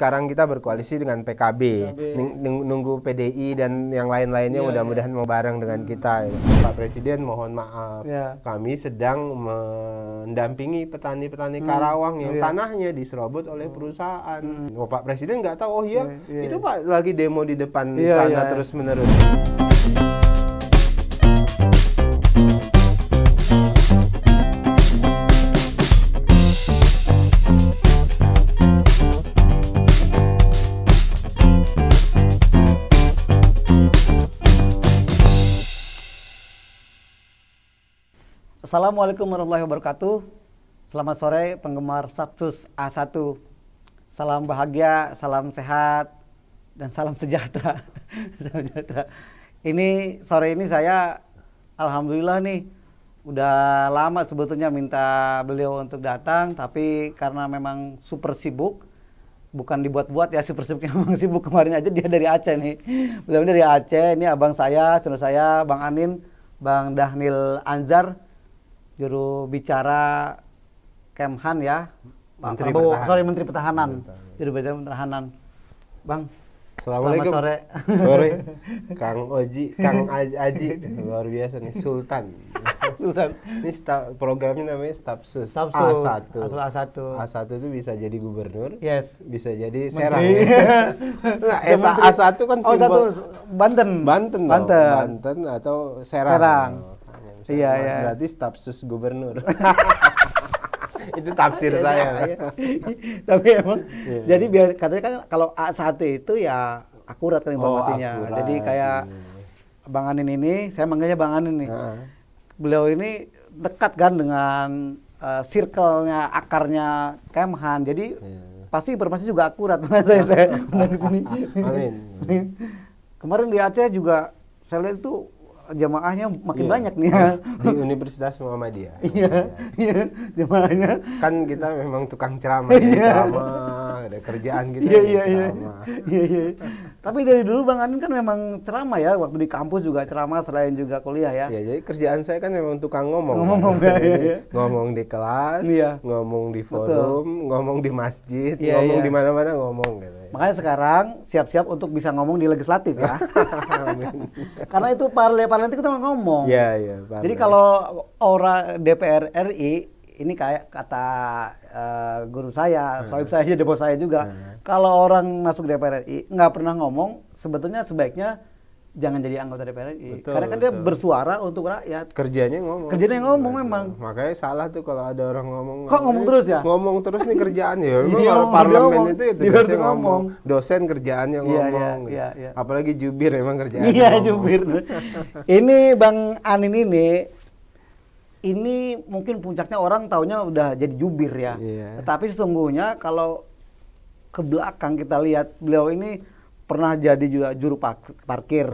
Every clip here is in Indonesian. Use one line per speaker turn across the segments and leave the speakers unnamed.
sekarang kita berkoalisi dengan PKB. Nunggu PDI dan yang lain-lainnya mudah-mudahan mau bareng dengan kita. Pak Presiden mohon maaf, kami sedang mendampingi petani-petani Karawang yang tanahnya diserobot oleh perusahaan. Pak Presiden nggak tahu, oh iya, itu Pak lagi demo di depan istana terus-menerus.
Assalamualaikum warahmatullahi wabarakatuh. Selamat sore penggemar Sapsus A1. Salam bahagia, salam sehat, dan salam sejahtera. Salam sejahtera. Ini sore ini saya alhamdulillah nih udah lama sebetulnya minta beliau untuk datang, tapi karena memang super sibuk, bukan dibuat-buat ya, super sibuknya memang sibuk. Kemarin aja dia dari Aceh nih. Beliau dari Aceh, ini abang saya, saudara saya, Bang Anin, Bang Dahnil Anzar, juru bicara Kemhan ya, Menteri Pertahanan. Juru bicara Pertahanan. Bang,
Assalamualaikum.
Selamat sore.
Sore. Kang Oji, Kang Aji, luar biasa nih, Sultan.
Sultan.
Ini programnya namanya Stafsus A1. A1 itu bisa jadi gubernur, bisa jadi serang. Nah, A1 kan simbol Banten atau serang.
Iya.
Berarti Stafsus gubernur. Itu tafsir saya.
Tapi emang jadi biar katanya kan kalau A1 itu ya akurat kan informasinya. Jadi kayak Bang Anin ini, saya manggilnya Bang Anin nih. Beliau ini dekat kan dengan circle-nya, akarnya Kemhan. Jadi pasti informasi juga akurat. Saya di sini.
Amin.
Kemarin di Aceh juga saya lihat itu jamaahnya makin banyak nih ya.
Di Universitas Muhammadiyah.
Iya, jamaahnya.
Kan kita memang tukang ceramah, ada kerjaan kita ceramah.
Iya. Tapi dari dulu Bang Anin kan memang ceramah ya, waktu di kampus juga ceramah selain juga kuliah ya.
Iya, jadi kerjaan saya kan memang tukang ngomong. Ngomong di kelas, ngomong di forum, ngomong di masjid, ngomong di mana-mana ngomong gitu.
Makanya sekarang siap-siap untuk bisa ngomong di legislatif ya. Karena itu parlemen itu kita ngomong.
Iya.
Jadi kalau orang DPR RI ini kayak kata guru saya, sohib saya, debo saya juga. Kalau orang masuk DPR RI nggak pernah ngomong, sebetulnya sebaiknya jangan jadi anggota DPR RI. Karena kan dia bersuara untuk rakyat.
Kerjanya ngomong.
Memang.
Makanya salah tuh kalau ada orang ngomong.
Kok ngomong terus ya?
Ngomong terus nih kerjaannya. Kalau parlemen itu biasanya ngomong. Dosen kerjaannya ngomong. Iya. Apalagi jubir emang kerjaannya.
Iya, jubir. Ini Bang Anin ini mungkin puncaknya orang taunya udah jadi jubir ya. Tetapi sesungguhnya kalau ke belakang kita lihat beliau ini pernah jadi juga juru parkir.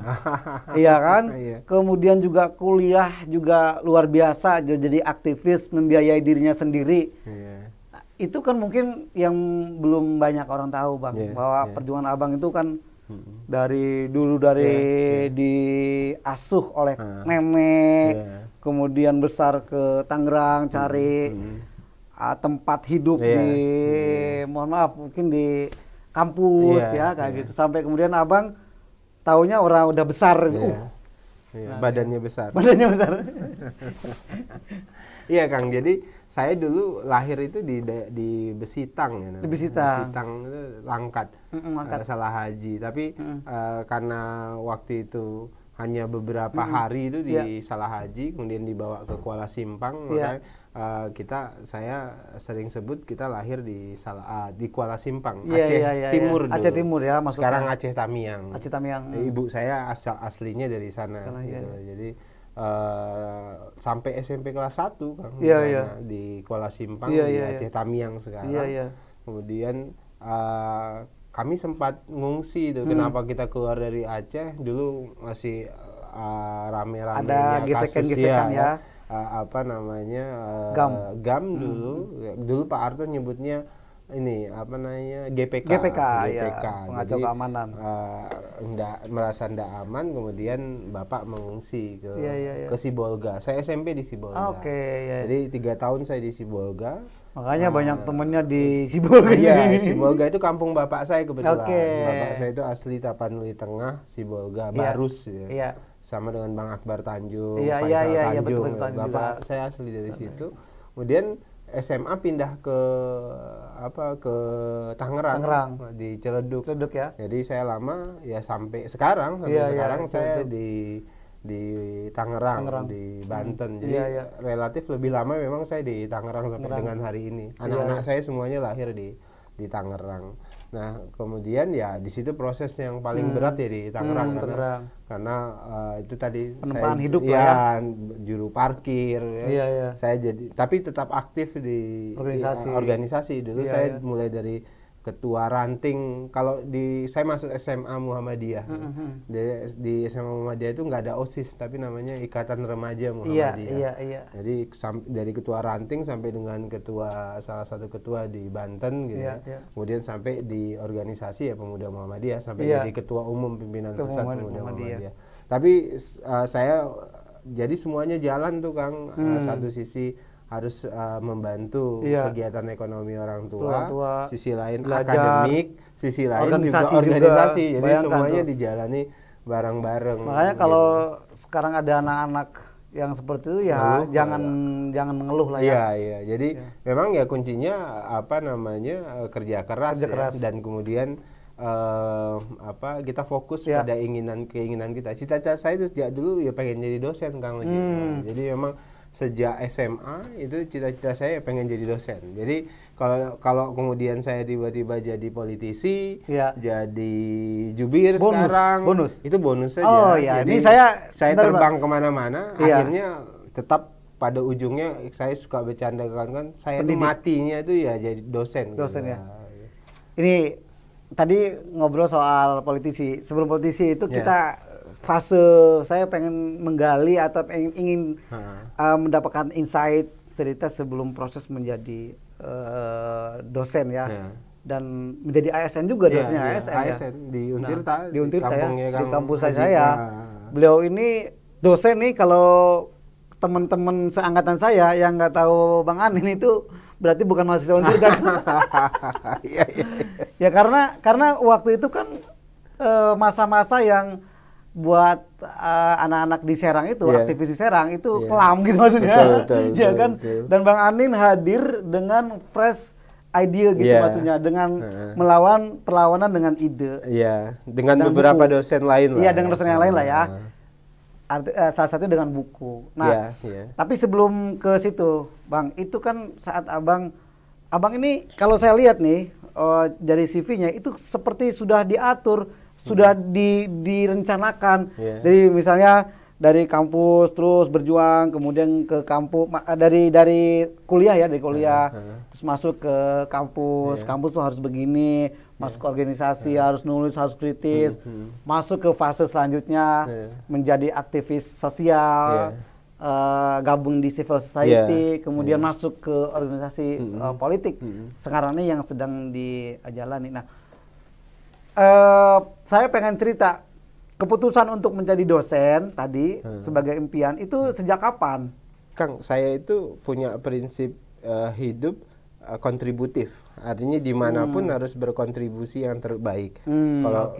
Iya kan? Kemudian juga kuliah juga luar biasa, jadi aktivis, membiayai dirinya sendiri. Itu kan mungkin yang belum banyak orang tahu Bang, bahwa perjuangan Abang itu kan dari dulu diasuh oleh nenek, kemudian besar ke Tangerang cari tempat hidup mohon maaf mungkin di kampus kayak gitu, sampai kemudian Abang taunya orang udah besar,
badannya besar. Iya Kang, jadi saya dulu lahir itu di Besitang ya. Di Besitang itu Langkat. Salah Haji. Tapi karena waktu itu hanya beberapa hari itu di Salah Haji, kemudian dibawa ke Kuala Simpang, makanya saya sering sebut kita lahir di Kuala Simpang, Aceh Timur dulu.
Aceh Timur ya, maksudnya.
Sekarang Aceh Tamiang. Ibu saya aslinya dari sana gitu. Jadi sampai SMP kelas 1 Kang, di Kuala Simpang, di Aceh Tamiang sekarang. Kemudian kami sempat ngungsi itu. Kenapa kita keluar dari Aceh? Dulu masih rame-ramenya
ada gesekan-gesekan ya.
GAM dulu Pak Harto nyebutnya ini GPK
ya, pengacau keamanan.
merasa ndak aman, kemudian bapak mengungsi ke Sibolga. Saya SMP di Sibolga. Jadi 3 tahun saya di Sibolga.
Makanya banyak temennya di Sibolga.
Iya, Sibolga itu kampung bapak saya kebetulan. Bapak saya itu asli Tapanuli Tengah, Sibolga, Barus ya. Sama dengan Bang Akbar Tanjung, Faisal Tanjung. Bapak saya asli dari situ. Kemudian SMA pindah ke Tangerang di Ciledug
ya.
Jadi saya lama ya sampai sekarang saya di Tangerang, di Banten. Jadi relatif lebih lama memang saya di Tangerang sampai dengan hari ini. Anak-anak saya semuanya lahir di Tangerang. Nah, kemudian ya di situ proses yang paling berat ya di Tangerang karena itu tadi
penempaan
saya
hidup
juru parkir saya jadi, tapi tetap aktif di organisasi. Dulu saya mulai dari ketua ranting. Kalau saya masuk SMA Muhammadiyah. Di SMA Muhammadiyah itu nggak ada OSIS, tapi namanya Ikatan Remaja Muhammadiyah. Jadi dari ketua ranting sampai dengan salah satu ketua di Banten gitu Kemudian sampai di organisasi Pemuda Muhammadiyah sampai jadi ketua umum pimpinan pusat Pemuda Muhammadiyah. Tapi saya jadi semuanya jalan tuh Kang. Satu sisi harus membantu kegiatan ekonomi orang tua, sisi lain belajar, akademik, sisi lain juga organisasi. Jadi semuanya dijalani bareng-bareng.
Makanya kalau sekarang ada anak-anak yang seperti itu jangan mengeluh lah ya.
Iya. Jadi memang ya kuncinya kerja keras. Dan kemudian kita fokus pada keinginan kita. Cita-cita saya itu sejak dulu ya pengen jadi dosen Kang Oji. Jadi memang sejak SMA itu cita-cita saya pengen jadi dosen. Jadi kalau kemudian saya tiba-tiba jadi politisi, jadi jubir sekarang, itu bonus saja. Jadi
ini saya
terbang kemana-mana, akhirnya tetap pada ujungnya saya suka bercanda kan saya itu matinya itu ya jadi dosen.
Ini tadi ngobrol soal politisi. Sebelum politisi itu kita fase saya pengen menggali atau ingin mendapatkan insight cerita sebelum proses menjadi dosen dan menjadi ASN juga dosennya ASN
di Untirta,
di kampus saya. Beliau ini dosen nih, kalau teman-teman seangkatan saya yang nggak tahu Bang Anin itu berarti bukan mahasiswa Untirta. Ya karena waktu itu kan masa-masa yang buat anak-anak di Serang itu, aktivis di Serang itu kelam gitu maksudnya. Betul. Dan Bang Anin hadir dengan fresh idea gitu maksudnya, dengan melawan perlawanan dengan ide.
Dengan beberapa dosen lain lah.
Dengan dosen yang lain lah ya. Salah satu dengan buku. Nah, tapi sebelum ke situ, Bang, itu kan saat Abang ini kalau saya lihat nih dari CV-nya itu seperti sudah diatur, sudah direncanakan. Jadi misalnya dari kampus terus berjuang, kemudian ke kampus dari kuliah terus masuk ke kampus. Kampus tuh harus begini, masuk ke organisasi harus nulis, harus kritis, masuk ke fase selanjutnya menjadi aktivis sosial, gabung di civil society, kemudian masuk ke organisasi politik. Sekarang ini yang sedang dijalani. Nah, saya pengen cerita keputusan untuk menjadi dosen tadi sebagai impian itu sejak kapan?
Kang, saya itu punya prinsip hidup kontributif. Artinya dimanapun harus berkontribusi yang terbaik. Kalau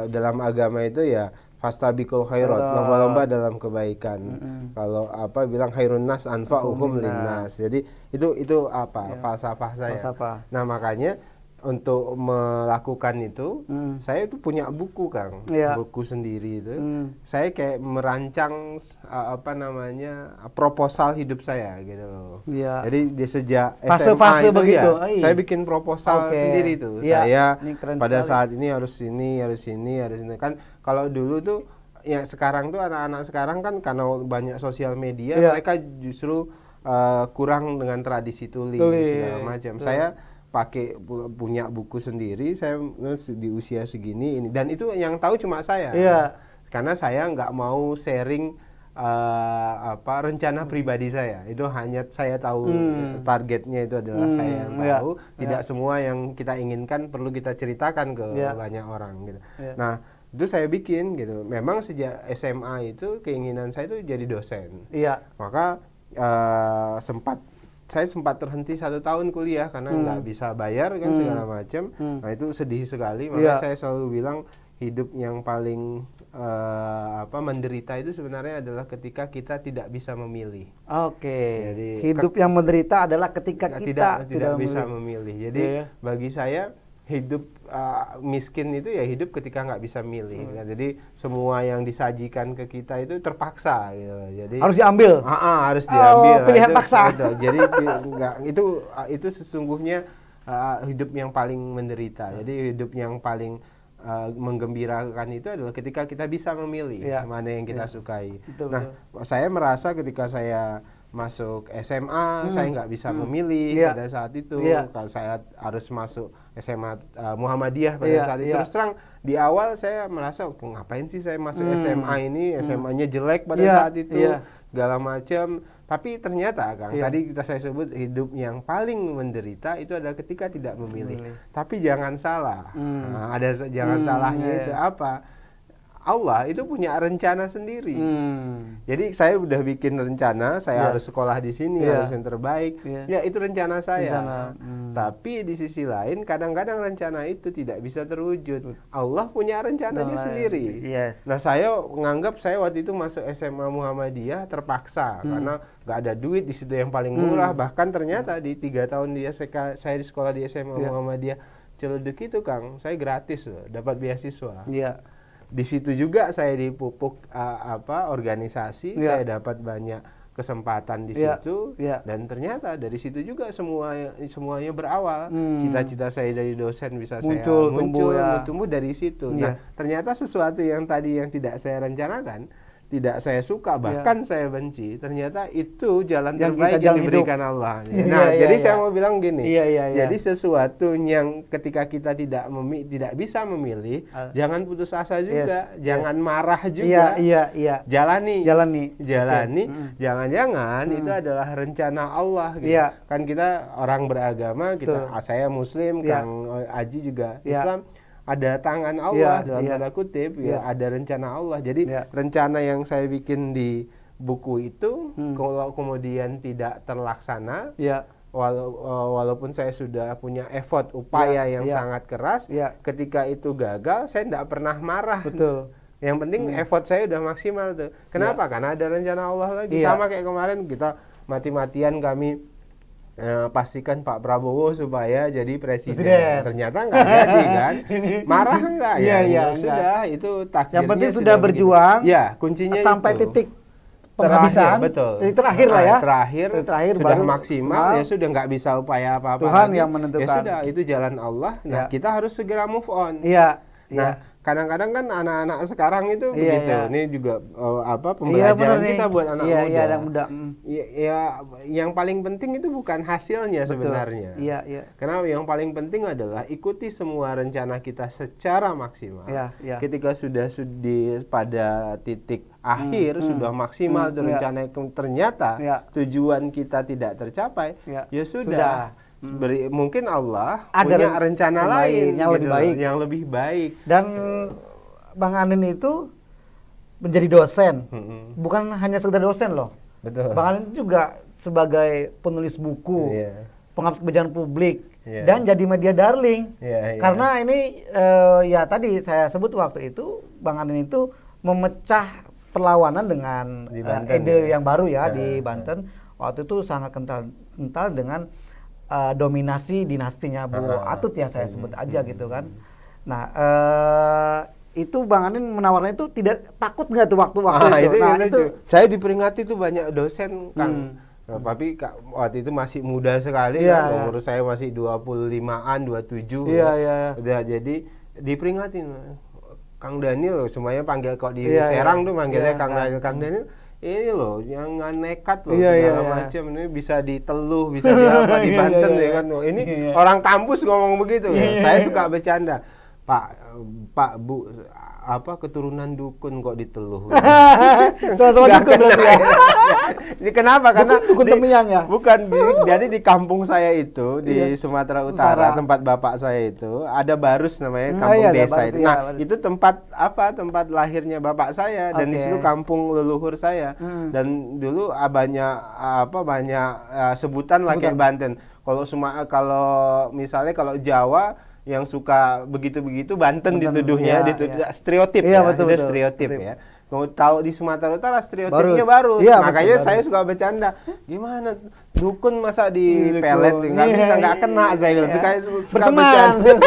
dalam agama itu ya fastabiqul khairat, lomba-lomba dalam kebaikan. Kalau bilang khairun nas anfa'uhum linnas. Jadi itu falsafah saya. Nah, makanya untuk melakukan itu, saya itu punya buku Kang, buku sendiri itu. Saya kayak merancang proposal hidup saya gitu loh. Jadi sejak SMA itu begitu. Saya bikin proposal sendiri tuh. Saya pada saat ini harus ini kan. Kalau dulu tuh ya sekarang tuh anak-anak sekarang kan karena banyak sosial media, mereka justru kurang dengan tradisi tulis segala macam. Saya punya buku sendiri, saya di usia segini ini, dan itu yang tahu cuma saya. Karena saya nggak mau sharing rencana pribadi saya. Itu hanya saya tahu targetnya itu adalah saya yang tahu. Tidak semua yang kita inginkan perlu kita ceritakan ke banyak orang gitu. Nah, Itu saya bikin gitu. Memang sejak SMA itu keinginan saya itu jadi dosen.
Iya.
Maka saya sempat terhenti 1 tahun kuliah karena nggak bisa bayar kan segala macam. Nah itu sedih sekali. Maka saya selalu bilang hidup yang paling menderita itu sebenarnya adalah ketika kita tidak bisa memilih.
Oke. Jadi hidup yang menderita adalah ketika kita
tidak bisa memilih. Jadi bagi saya hidup miskin itu ya hidup ketika nggak bisa milih. Jadi semua yang disajikan ke kita itu terpaksa gitu. Jadi
harus diambil.
Harus diambil.
Pilihan paksa.
Jadi itu sesungguhnya hidup yang paling menderita. Jadi hidup yang paling menggembirakan itu adalah ketika kita bisa memilih mana yang kita sukai. Betul. Saya merasa ketika saya masuk SMA, saya nggak bisa memilih pada saat itu. Kalau saya harus masuk SMA Muhammadiyah pada saat itu. Terus terang di awal saya merasa ngapain sih saya masuk SMA ini, SMA-nya jelek pada saat itu, segala macam. Tapi ternyata Kang, tadi saya sebut hidup yang paling menderita itu adalah ketika tidak memilih. Tapi jangan salah, jangan salahnya itu apa? Allah itu punya rencana sendiri. Jadi saya udah bikin rencana, saya harus sekolah di sini, harus yang terbaik. Ya itu rencana saya. Tapi di sisi lain kadang-kadang rencana itu tidak bisa terwujud. Allah punya rencananya sendiri. Nah saya menganggap saya waktu itu masuk SMA Muhammadiyah terpaksa karena nggak ada duit di situ yang paling murah. Bahkan ternyata di 3 tahun saya di sekolah di SMA Muhammadiyah Ciledug itu Kang, saya gratis loh, dapat beasiswa. Di situ juga saya dipupuk organisasi, saya dapat banyak kesempatan di situ, dan ternyata dari situ juga semuanya berawal. Cita-cita saya dari dosen bisa muncul dari situ. Nah, ternyata sesuatu yang tadi yang tidak saya rencanakan, tidak saya suka, bahkan saya benci, ternyata itu jalan terbaik yang diberikan Allah. Jadi saya mau bilang gini, jadi sesuatu yang ketika kita tidak bisa memilih, jangan putus asa juga, jangan marah juga, jalani. Jangan-jangan itu adalah rencana Allah. Gitu. Kan kita orang beragama, saya Muslim, Kang Aji juga Islam. Ada tangan Allah dalam tanda kutip, ada rencana Allah. Jadi rencana yang saya bikin di buku itu, kalau kemudian tidak terlaksana, walaupun saya sudah punya effort, upaya yang sangat keras, ketika itu gagal, saya tidak pernah marah.
Betul.
Yang penting effort saya udah maksimal tuh. Kenapa? Karena ada rencana Allah lagi. Sama kayak kemarin kita mati-matian kami pastikan Pak Prabowo supaya jadi presiden. Ternyata nggak jadi kan? Marah nggak ya? Sudah, itu takdirnya.
Yang penting sudah berjuang.
Kuncinya
sampai
itu.
titik penghabisan.
Betul.
Titik terakhir lah ya.
Terakhir sudah
baru
maksimal, ya sudah nggak bisa upaya apa-apa.
Tuhan
lagi.
Yang menentukan.
Ya sudah, itu jalan Allah. Nah, kita harus segera move on. Kadang-kadang kan anak-anak sekarang itu begitu. Ini juga pembelajaran kita buat anak muda. Yang paling penting itu bukan hasilnya sebenarnya. Karena yang paling penting adalah ikuti semua rencana kita secara maksimal. Ketika sudah pada titik akhir sudah maksimal rencana, ternyata tujuan kita tidak tercapai, ya sudah. Mungkin Allah punya rencana lain yang lebih baik.
Dan Bang Anin itu menjadi dosen, bukan hanya sekedar dosen loh.
Betul.
Bang Anin juga sebagai penulis buku, pengabdi kebijakan publik, dan jadi media darling. Karena ini tadi saya sebut waktu itu Bang Anin itu memecah perlawanan dengan ide yang baru di Banten. Waktu itu sangat kental dengan dominasi dinastinya Bu Atut yang saya sebut aja gitu kan. Nah, itu Bang Anin menawarkan itu tidak takut nggak tuh waktu-waktu itu?
Itu saya diperingati tuh banyak dosen Kang. Tapi waktu itu masih muda sekali kan, umur saya masih 25-an, 27. Udah jadi diperingatin. Kang Daniel, semuanya panggil kok di Serang tuh manggilnya Kang Daniel. Ini loh, jangan nekat loh, segala macam. Ini bisa diteluh, bisa di Banten ya kan. Ini orang kampus ngomong begitu. Saya suka bercanda. Pak Bu, keturunan dukun kok diteluh.
Sama-sama dukun berarti ya.
Ini kenapa? Karena
dukun Temiang ya?
Bukan, jadi di kampung saya itu di Sumatera Utara, tempat bapak saya itu ada Barus namanya, kampung desa
Barus,
itu. Nah, itu tempat lahirnya bapak saya dan di situ kampung leluhur saya. Dan dulu banyak sebutan lah kayak Banten. Kalau misalnya kalau Jawa yang suka begitu-begitu Banten dituduhnya, stereotip betul, stereotip ya. Tahu di Sumatera Utara stereotipnya Barus. Makanya betul, saya suka bercanda. Gimana dukun masa di pelet nggak kena, saya suka bercanda.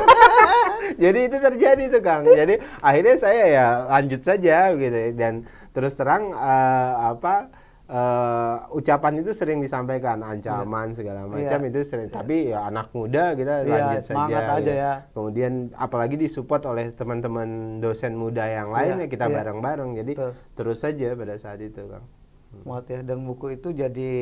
Jadi itu terjadi tuh Kang. Jadi akhirnya saya ya lanjut saja gitu dan terus terang ucapan itu sering disampaikan, ancaman segala macam itu sering, tapi ya anak muda kita lanjut saja
aja ya.
Kemudian apalagi disupport oleh teman-teman dosen muda yang lain kita bareng-bareng, jadi terus saja pada saat itu Kang.
Muat ya, dan buku itu jadi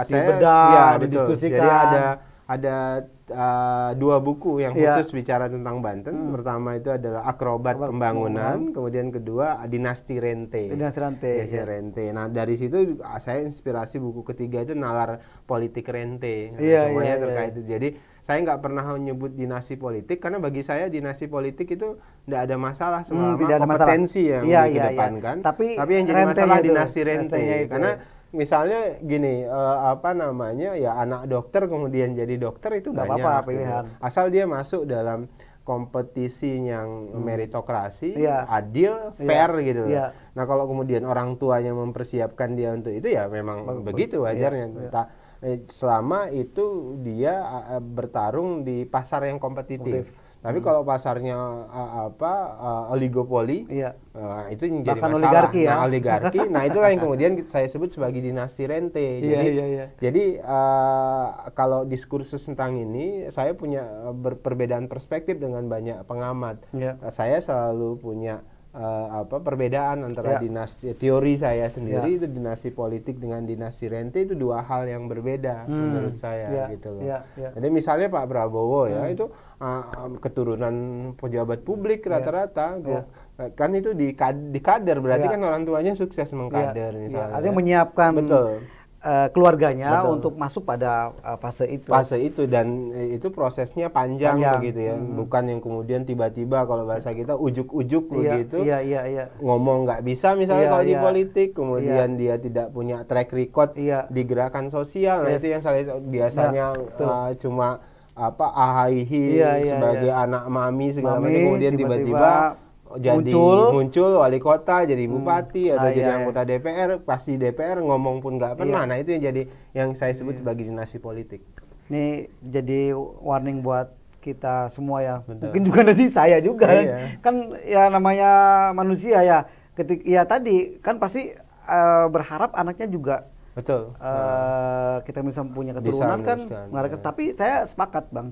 saya didiskusikan. Jadi ada 2 buku yang khusus bicara tentang Banten. Pertama itu adalah Akrobat Pembangunan, kemudian kedua Dinasti Rente. Nah, dari situ saya inspirasi buku ketiga itu Nalar Politik Rente. Semuanya terkait itu. Jadi saya nggak pernah menyebut dinasti politik karena bagi saya dinasti politik itu tidak ada masalah selama kompetensi yang dikedepankan. Tapi yang jadi masalah dinasti Rente. Karena misalnya gini, anak dokter kemudian jadi dokter itu banyak pilihan. Asal dia masuk dalam kompetisi yang meritokrasi, adil, fair gitu. Nah, kalau kemudian orang tuanya mempersiapkan dia untuk itu ya memang begitu wajarnya. Selama itu dia bertarung di pasar yang kompetitif. Tapi kalau pasarnya oligopoli, itu menjadi masalah. Oligarki. Nah, itulah yang kemudian saya sebut sebagai dinasti Rente. Jadi kalau diskursus tentang ini, saya punya perbedaan perspektif dengan banyak pengamat. Saya selalu punya perbedaan antara dinasti, teori saya sendiri itu dinasti politik dengan dinasti Rente itu 2 hal yang berbeda menurut saya gitu loh. Jadi misalnya Pak Prabowo itu keturunan pejabat publik rata-rata, kan itu di kader, berarti kan orang tuanya sukses mengkader misalnya.
Artinya menyiapkan keluarganya untuk masuk pada fase itu
dan itu prosesnya panjang begitu ya. Bukan yang kemudian tiba-tiba kalau bahasa kita ujuk-ujuk begitu. Ngomong nggak bisa misalnya kalau di politik, kemudian dia tidak punya track record di gerakan sosial. Nah, itu yang saya biasanya cuma ahaihi sebagai anak mami segala macam, kemudian tiba-tiba jadi muncul wali kota, jadi bupati atau jadi anggota DPR, pasti DPR ngomong pun nggak pernah. Nah, itu yang jadi yang saya sebut sebagai dinasti politik.
Ini jadi warning buat kita semua ya. Mungkin juga dari saya juga kan ya namanya manusia ya. Tadi kan pasti berharap anaknya juga kita bisa punya keturunan kan. Tapi saya sepakat Bang.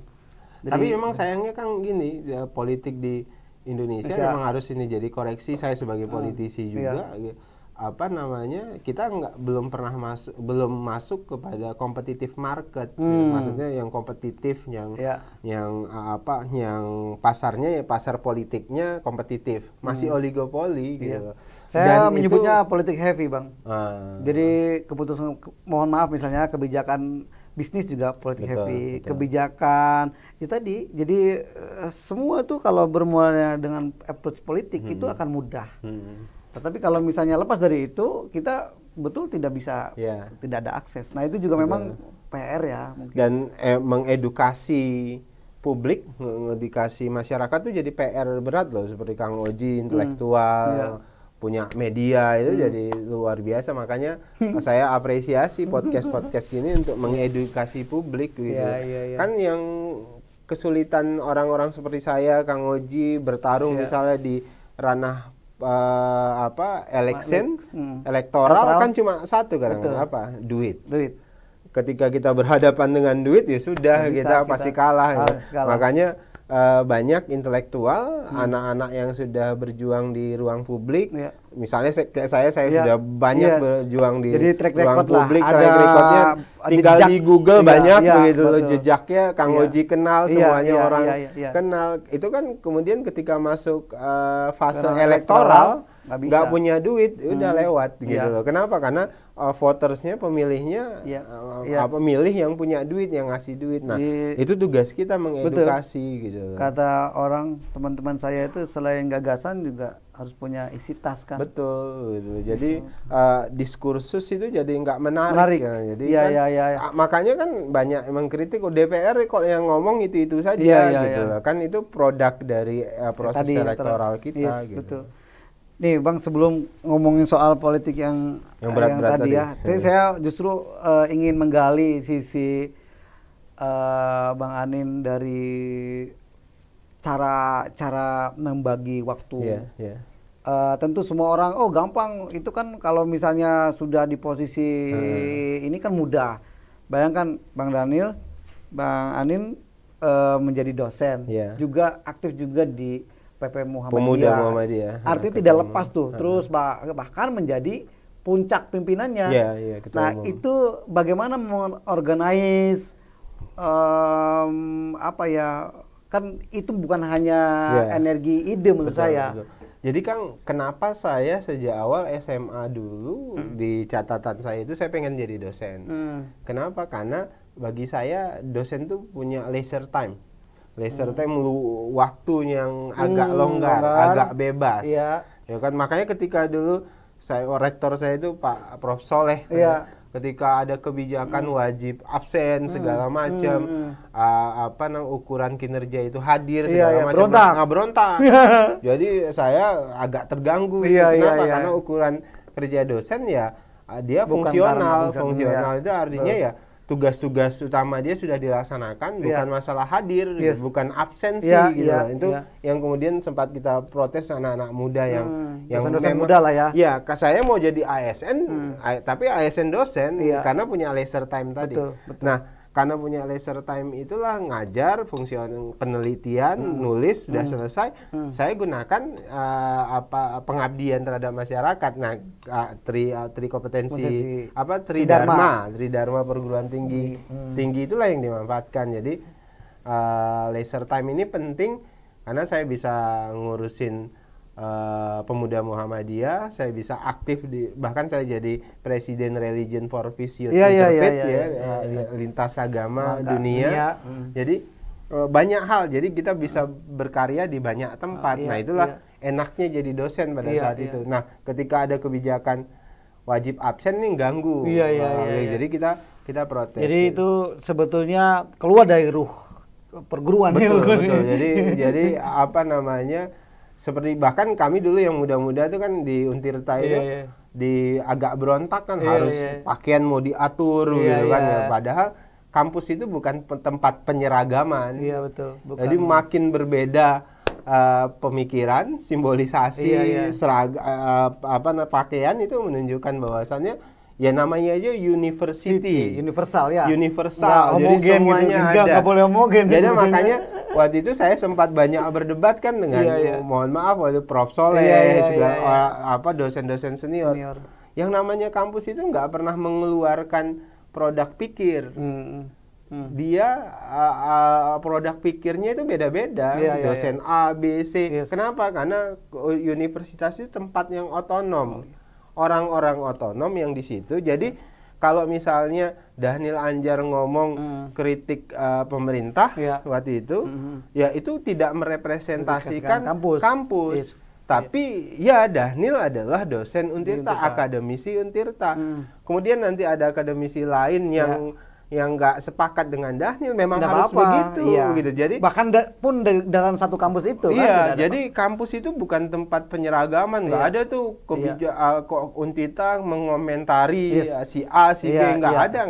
Tapi memang sayangnya kan gini, politik di Indonesia memang harus ini jadi koreksi saya sebagai politisi juga. Kita belum masuk kepada competitive market. Maksudnya yang kompetitif, yang pasarnya pasar politiknya kompetitif, masih oligopoli gitu.
Saya menyebutnya politik heavy Bang. Jadi keputusan, mohon maaf misalnya kebijakan bisnis juga politik heavy, kebijakan tadi. Jadi semua tuh kalau bermula dengan approach politik itu akan mudah. Tetapi kalau misalnya lepas dari itu, kita betul tidak bisa, tidak ada akses. Nah, itu juga memang PR ya mungkin.
Dan mengedukasi publik, mengedukasi masyarakat itu jadi PR berat loh, seperti Kang Oji intelektual, punya media itu jadi luar biasa. Makanya saya apresiasi podcast gini untuk mengedukasi publik gitu. Kan yang kesulitan orang-orang seperti saya, Kang Oji bertarung misalnya di ranah elektoral kan cuma satu kadang-kadang duit. Ketika kita berhadapan dengan duit ya sudah kita pasti kalah. Makanya banyak intelektual, anak-anak yang sudah berjuang di ruang publik misalnya kayak saya sudah banyak berjuang di ruang publik,
track
recordnya tinggal di Google banyak begitu loh,
betul.
Jejaknya Kang Oji kenal, semuanya orang kenal. Itu kan kemudian ketika masuk fase elektoral nggak punya duit, udah lewat gitu loh. Kenapa? Karena votersnya, pemilihnya pemilih yang punya duit, yang ngasih duit. Nah, itu tugas kita mengedukasi gitu loh.
Kata orang, teman-teman saya itu selain gagasan juga harus punya isi tas kan.
Betul gitu. Jadi diskursus itu jadi nggak menarik. Ya. Jadi makanya kan banyak mengkritik DPR kok yang ngomong itu saja gitu loh. Kan itu produk dari proses elektoral kita gitu.
Betul. Nih Bang, sebelum ngomongin soal politik yang berat-berat tadi ya, saya justru ingin menggali sisi Bang Anin dari cara membagi waktu. Tentu semua orang, oh gampang, itu kan kalau misalnya sudah di posisi ini kan mudah. Bayangkan Bang Daniel, Bang Anin menjadi dosen, juga aktif juga di PP Muhammadiyah. Artinya tidak lepas tuh, terus bahkan menjadi puncak pimpinannya. Nah itu bagaimana mengorganize kan itu bukan hanya energi ide menurut saya.
Betul. Jadi Kang, kenapa saya sejak awal SMA dulu di catatan saya itu saya pengen jadi dosen. Kenapa? Karena bagi saya dosen tuh punya leisure time. Leisure time waktu yang agak longgar, agak bebas. Ya kan, makanya ketika dulu rektor saya itu Pak Prof Soleh. Ketika ada kebijakan wajib absen segala macam, ukuran kinerja itu hadir segala macam, berontak. Jadi saya agak terganggu. Kenapa? Karena ukuran kerja dosen ya dia fungsional. Fungsional itu artinya ya tugas-tugas utama dia sudah dilaksanakan, bukan masalah hadir, bukan absensi gitu. Itu yang kemudian sempat kita protes anak-anak muda yang
dosen muda lah ya.
Ya, saya mau jadi ASN, tapi ASN dosen karena punya leisure time tadi. Betul. Nah, karena punya leisure time itulah ngajar, fungsional penelitian, nulis sudah selesai. Saya gunakan pengabdian terhadap masyarakat. Nah, tri kompetensi Tridharma perguruan tinggi. Tinggi itulah yang dimanfaatkan. Jadi leisure time ini penting karena saya bisa ngurusin pemuda Muhammadiyah, saya bisa aktif bahkan saya jadi presiden Religion for Peace Youth lintas agama dunia. Jadi banyak hal, jadi kita bisa berkarya di banyak tempat. Nah itulah enaknya jadi dosen pada saat itu. Nah ketika ada kebijakan wajib absen nih ganggu. Jadi kita protes.
Jadi itu sebetulnya keluar dari ruh perguruan.
Betul. Jadi seperti bahkan kami dulu yang muda-muda itu kan di Untirta itu di agak berontak kan, harus pakaian mau diatur gitu kan ya. Padahal kampus itu bukan tempat penyeragaman.
Betul.
Jadi makin berbeda pemikiran, simbolisasi, pakaian itu menunjukkan bahwasannya ya namanya aja universal. Jadi semuanya ada.
Nggak boleh homogen.
Jadi makanya waktu itu saya sempat banyak berdebat kan dengan mohon maaf waktu Prof Soleh dosen-dosen senior. Yang namanya kampus itu nggak pernah mengeluarkan produk pikir. Dia produk pikirnya itu beda-beda. Dosen A, B, C. Kenapa? Karena universitas itu tempat yang otonom. Orang-orang otonom yang di situ. Jadi kalau misalnya Dhanil Anjar ngomong kritik pemerintah waktu itu, ya itu tidak merepresentasikan kampus. Tapi ya Dhanil adalah dosen Untirta, akademisi Untirta. Kemudian nanti ada akademisi lain yang nggak sepakat dengan Dhanil, memang harus begitu gitu. Jadi
bahkan pun dalam satu kampus itu
jadi kampus itu bukan tempat penyeragaman. Nggak ada tuh Untirta mengomentari si A si B, nggak ada.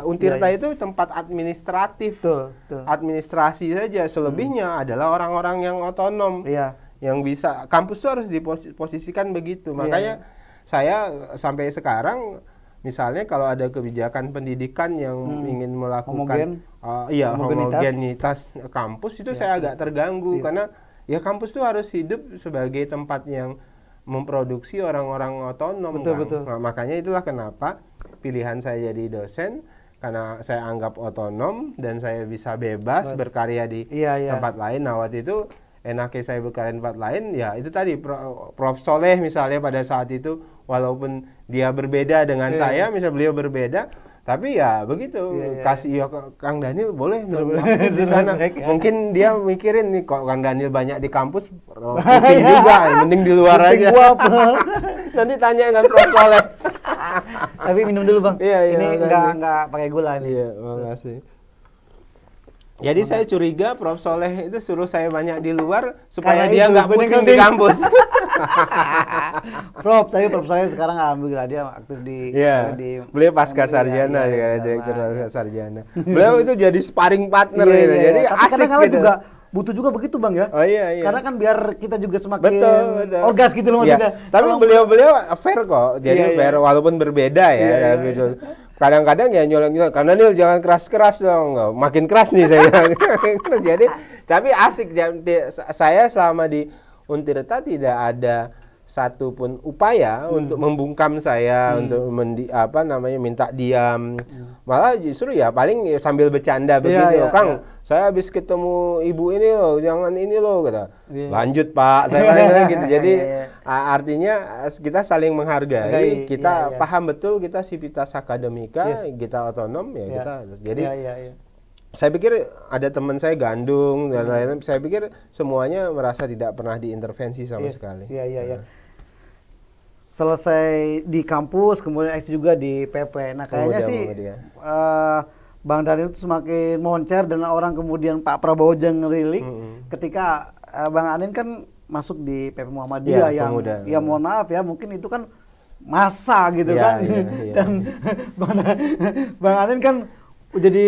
Untirta itu tempat administratif, administrasi saja. Selebihnya adalah orang-orang yang otonom, yang bisa. Kampus itu harus diposisikan begitu. Makanya saya sampai sekarang misalnya kalau ada kebijakan pendidikan yang ingin melakukan homogenitas kampus itu saya agak terganggu karena ya kampus itu harus hidup sebagai tempat yang memproduksi orang-orang otonom.
Betul.
Nah, makanya itulah kenapa pilihan saya jadi dosen, karena saya anggap otonom dan saya bisa bebas berkarya di tempat lain. Nah, waktu itu enaknya saya berkarya di tempat lain, ya itu tadi Prof. Soleh misalnya pada saat itu, walaupun dia berbeda dengan saya, misal beliau berbeda, tapi ya begitu, kasih Kang Daniel boleh di sana. Mungkin dia mikirin nih, kok Kang Daniel banyak di kampus, pusing juga, mending di luar aja. Nanti tanya dengan Prof. Soleh.
Tapi minum dulu Bang. Ini enggak pakai gula nih.
Iya, makasih. Jadi saya curiga Prof. Soleh itu suruh saya banyak di luar supaya dia nggak pusing di kampus.
Prof Soleh sekarang alhamdulillah dia aktif di
beliau pasca sarjana direktur pasca sarjana. Beliau itu jadi sparring partner gitu. Jadi asik gitu.
Juga butuh juga begitu Bang ya.
Oh iya.
Karena kan biar kita juga semakin orgas gitu loh maksudnya.
Tapi beliau fair kok. Jadi fair walaupun berbeda ya. Kadang-kadang ya nyolong-nyolong, karena Nil jangan keras-keras dong, makin keras nih saya. Jadi tapi asik, saya selama di Untirta tidak ada satupun upaya untuk membungkam saya, untuk minta diam. Malah justru ya paling sambil bercanda begitu, Kang, saya habis ketemu ibu ini loh, jangan ini loh, kata. Lanjut Pak, saya paling gitu. Jadi artinya kita saling menghargai, kita paham betul kita sivitas akademika, kita otonom ya kita. Jadi saya pikir ada teman saya Gandung dan lain-lain, saya pikir semuanya merasa tidak pernah diintervensi sama sekali.
Selesai di kampus, kemudian eksis juga di PP. Nah kayaknya Bang Daniel itu semakin moncer dan orang kemudian Pak Prabowo ngerilik ketika Bang Anin kan masuk di PP Muhammadiyah yang mohon maaf ya, mungkin itu kan masa gitu kan. Dan Bang Anin kan jadi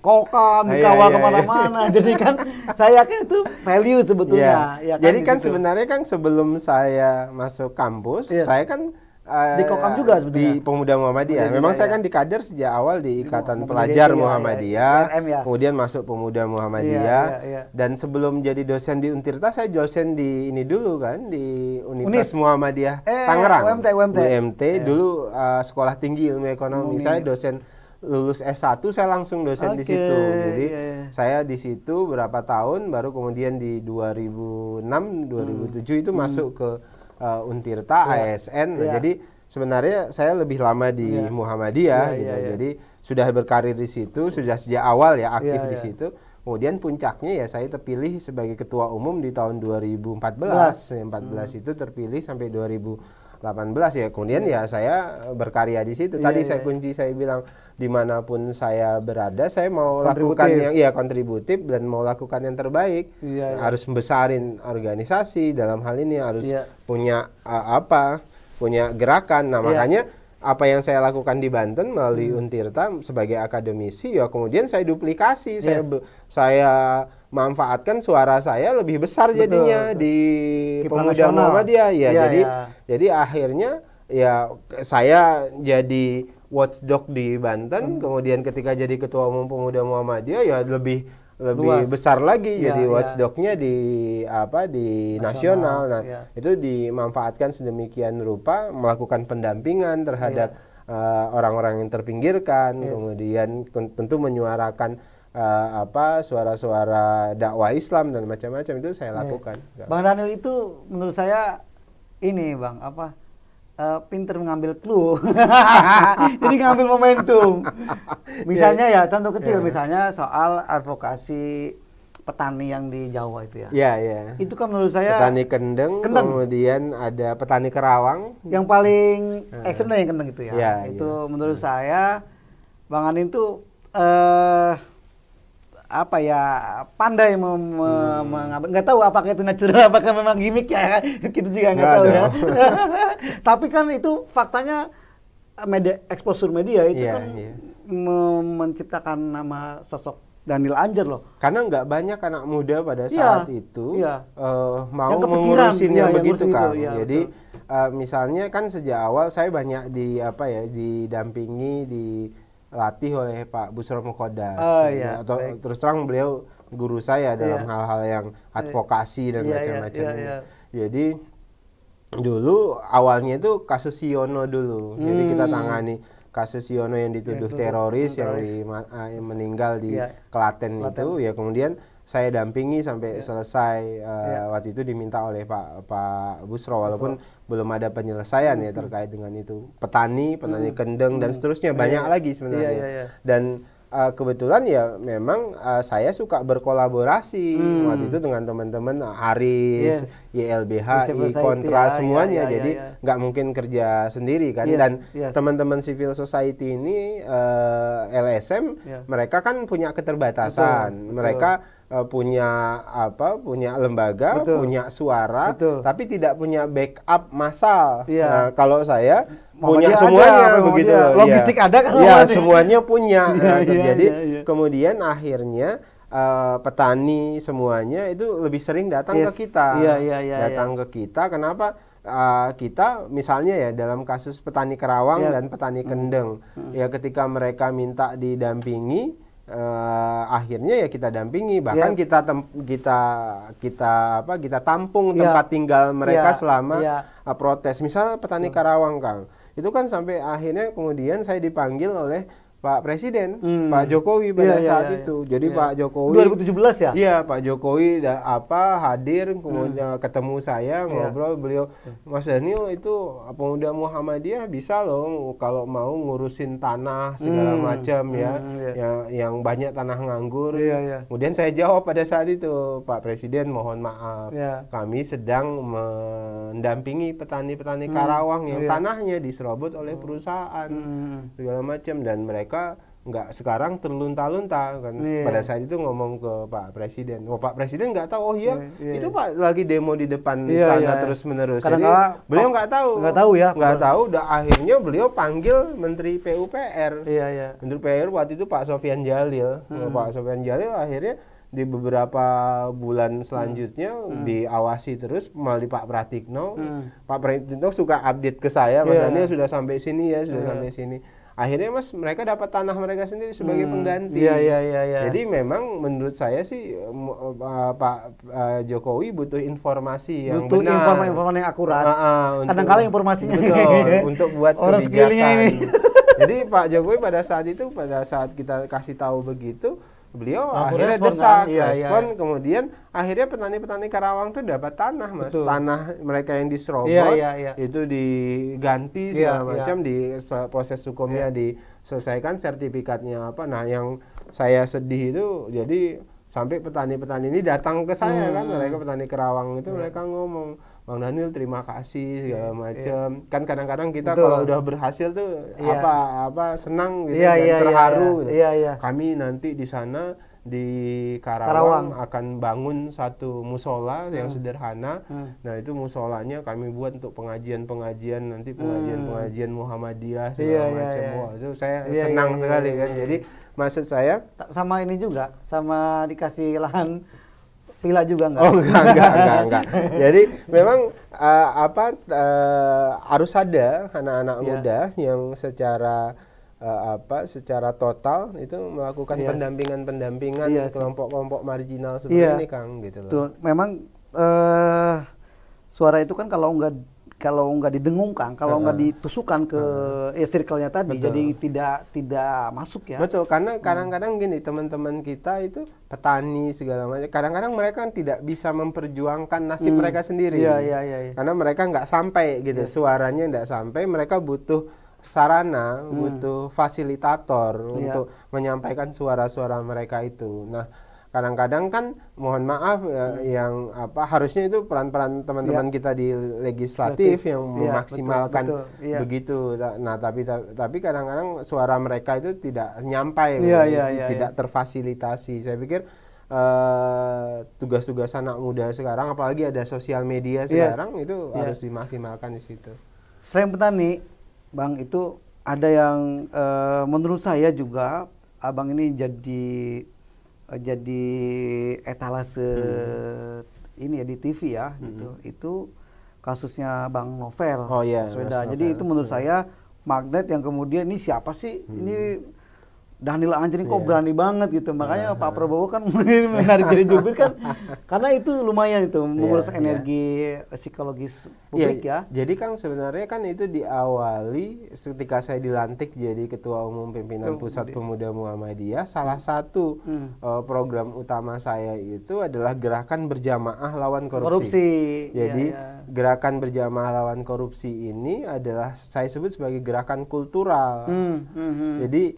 kokam, dikawal kemana-mana. Jadi kan saya yakin itu value sebetulnya.
Ya kan, jadi kan sebenarnya kan sebelum saya masuk kampus, saya kan
di kokam juga
sebetulnya. Di Pemuda Muhammadiyah. Memang saya kan di kader sejak awal di Ikatan Pelajar Muhammadiyah, kemudian masuk Pemuda Muhammadiyah, dan sebelum jadi dosen di Untirta, saya dosen di ini dulu kan, di Universitas Muhammadiyah Tangerang. UMT. Dulu Sekolah Tinggi Ilmu Ekonomi. Saya dosen lulus S1, saya langsung dosen di situ. Jadi saya di situ berapa tahun, baru kemudian di 2006 2007 itu masuk ke Untirta ASN. Nah, jadi sebenarnya saya lebih lama di Muhammadiyah gitu. Jadi sudah berkarir di situ, sudah sejak awal ya aktif di situ. Kemudian puncaknya ya saya terpilih sebagai ketua umum di tahun 2014. 14 itu terpilih sampai 2018 ya. Kemudian ya saya berkarya di situ. Tadi saya kunci, saya bilang dimanapun saya berada, saya mau lakukan yang kontributif dan mau lakukan yang terbaik. Harus membesarin organisasi, dalam hal ini harus punya punya gerakan. Nah makanya apa yang saya lakukan di Banten melalui Untirta sebagai akademisi, ya kemudian saya duplikasi, saya manfaatkan suara saya lebih besar jadinya di Pemuda Muhammadiyah ya. Jadi akhirnya ya saya jadi watchdog di Banten, kemudian ketika jadi ketua umum Pemuda Muhammadiyah ya lebih besar lagi, jadi watchdognya di nasional. Nah itu dimanfaatkan sedemikian rupa, melakukan pendampingan terhadap orang-orang yang terpinggirkan, kemudian tentu menyuarakan suara-suara dakwah Islam dan macam-macam, itu saya lakukan.
Bang Daniel itu menurut saya ini Bang pinter mengambil clue. Jadi ngambil momentum. Misalnya ya contoh kecil, misalnya soal advokasi petani yang di Jawa itu ya. Itu kan menurut saya
petani kendeng. Kemudian ada petani kerawang.
Yang paling ekstrem yang kendeng itu ya. Itu menurut saya Bang Anin tuh pandai mengambil, nggak tahu apakah itu natural, apakah memang gimmick ya, kita juga nggak tahu ya. Tapi kan itu faktanya exposure media itu kan menciptakan nama sosok Daniel Anjar loh.
Karena nggak banyak anak muda pada saat itu mau mengurusin yang begitu kan. Jadi misalnya kan sejak awal saya banyak didampingi, dilatih oleh Pak Busro Mukodas. Terus terang beliau guru saya dalam hal-hal yang advokasi dan macam-macam. Jadi Dulu awalnya itu kasus Siono dulu. Jadi kita tangani kasus Siono yang dituduh teroris yang meninggal di Klaten itu, ya kemudian saya dampingi sampai selesai. Waktu itu diminta oleh Pak Busro, walaupun belum ada penyelesaian ya terkait dengan itu. Petani kendeng dan seterusnya, banyak lagi sebenarnya. Dan kebetulan ya memang saya suka berkolaborasi waktu itu dengan teman-teman Aris, YLBH, Kontra semuanya. Jadi nggak mungkin kerja sendiri kan. Dan teman-teman civil society ini LSM mereka kan punya keterbatasan. Mereka punya punya lembaga, punya suara, tapi tidak punya backup massal. Nah, kalau saya punya semuanya begitu.
Logistik ada kan?
Ya, semuanya punya. Jadi kemudian akhirnya petani semuanya itu lebih sering datang ke kita. Datang ke kita. Kenapa? Kita misalnya ya dalam kasus petani Kerawang dan petani kendeng, ya ketika mereka minta didampingi, akhirnya ya kita dampingi, bahkan kita tampung tempat tinggal mereka selama protes. Misalnya petani Karawang, Kang, itu kan sampai akhirnya kemudian saya dipanggil oleh Pak Presiden, Pak Jokowi pada saat itu. Jadi Pak Jokowi
2017 ya?
Iya, Pak Jokowi hadir, kemudian ketemu saya, ngobrol, beliau, Mas Daniel itu pemuda Muhammadiyah bisa loh kalau mau ngurusin tanah segala macam yang banyak tanah nganggur. Kemudian saya jawab pada saat itu, Pak Presiden mohon maaf, kami sedang mendampingi petani-petani Karawang yang tanahnya diserobot oleh perusahaan segala macam, dan mereka nggak sekarang terlunta-lunta kan. Pada saat itu ngomong ke Pak Presiden, Pak Presiden nggak tahu, itu Pak lagi demo di depan istana terus-menerus. Jadi beliau nggak tahu. Udah akhirnya beliau panggil Menteri PUPR. Menteri PUPR waktu itu Pak Sofyan Djalil. Pak Sofyan Djalil akhirnya di beberapa bulan selanjutnya diawasi terus melalui Pak Pratikno. Pak Pratikno suka update ke saya, Mas Daniel sudah sampai sini ya, sudah sampai sini. Akhirnya Mas, mereka dapat tanah mereka sendiri sebagai pengganti. Jadi memang menurut saya sih Pak Jokowi butuh informasi yang benar,
informasi yang akurat. Kadang-kala informasinya
untuk buat kebijakan. Jadi Pak Jokowi pada saat kita kasih tahu begitu, beliau akhirnya desak, respon, kemudian akhirnya petani-petani Karawang tuh dapat tanah, Mas. Tanah mereka yang diserobot itu diganti segala macam, di proses hukumnya diselesaikan, sertifikatnya apa. Nah, yang saya sedih itu jadi sampai petani-petani ini datang ke saya kan, mereka petani Kerawang itu mereka ngomong, Bang Daniel terima kasih segala macam. Kan kadang-kadang kita kalau udah berhasil tuh senang gitu dan terharu gitu. Kami nanti di sana di Karawang akan bangun satu musola yang sederhana. Nah, itu musolanya kami buat untuk pengajian-pengajian, nanti pengajian-pengajian Muhammadiyah segala macam. Wah, itu saya senang sekali kan. Jadi maksud saya
sama ini juga, sama dikasih lahan pila juga enggak?
Oh, enggak. Jadi memang harus ada anak-anak muda yang secara total itu melakukan pendampingan kelompok-kelompok marginal seperti ini, Kang, gitu loh.
Tuh, memang suara itu kan kalau nggak didengungkan, kalau nggak ditusukkan ke circle-nya tadi, jadi tidak masuk ya.
Betul, karena kadang-kadang gini, teman-teman kita itu petani segala macam, kadang-kadang mereka kan tidak bisa memperjuangkan nasib mereka sendiri. Karena mereka nggak sampai gitu, suaranya nggak sampai, mereka butuh sarana, butuh fasilitator untuk menyampaikan suara-suara mereka itu. Nah, kadang-kadang kan mohon maaf yang harusnya itu peran-peran teman-teman kita di legislatif yang memaksimalkan begitu. Nah, tapi kadang-kadang suara mereka itu tidak nyampai, tidak terfasilitasi. Saya pikir tugas-tugas anak muda sekarang, apalagi ada sosial media sekarang, itu harus dimaksimalkan di situ.
Selain petani, Bang, itu ada yang menurut saya juga Abang ini jadi etalase ini ya di TV ya, gitu. Itu kasusnya Bang Novel Baswedan. Jadi itu menurut saya magnet yang kemudian ini siapa sih? Ini Dhanil Anjani kok berani banget gitu. Makanya Pak Prabowo kan menarik jadi jubir kan karena itu lumayan itu mengurus energi psikologis publik ya.
Jadi Kang sebenarnya kan itu diawali ketika saya dilantik jadi Ketua Umum Pimpinan Pusat Pemuda Muhammadiyah, salah satu program utama saya itu adalah gerakan berjamaah lawan korupsi. Jadi gerakan berjamaah lawan korupsi ini adalah saya sebut sebagai gerakan kultural. Jadi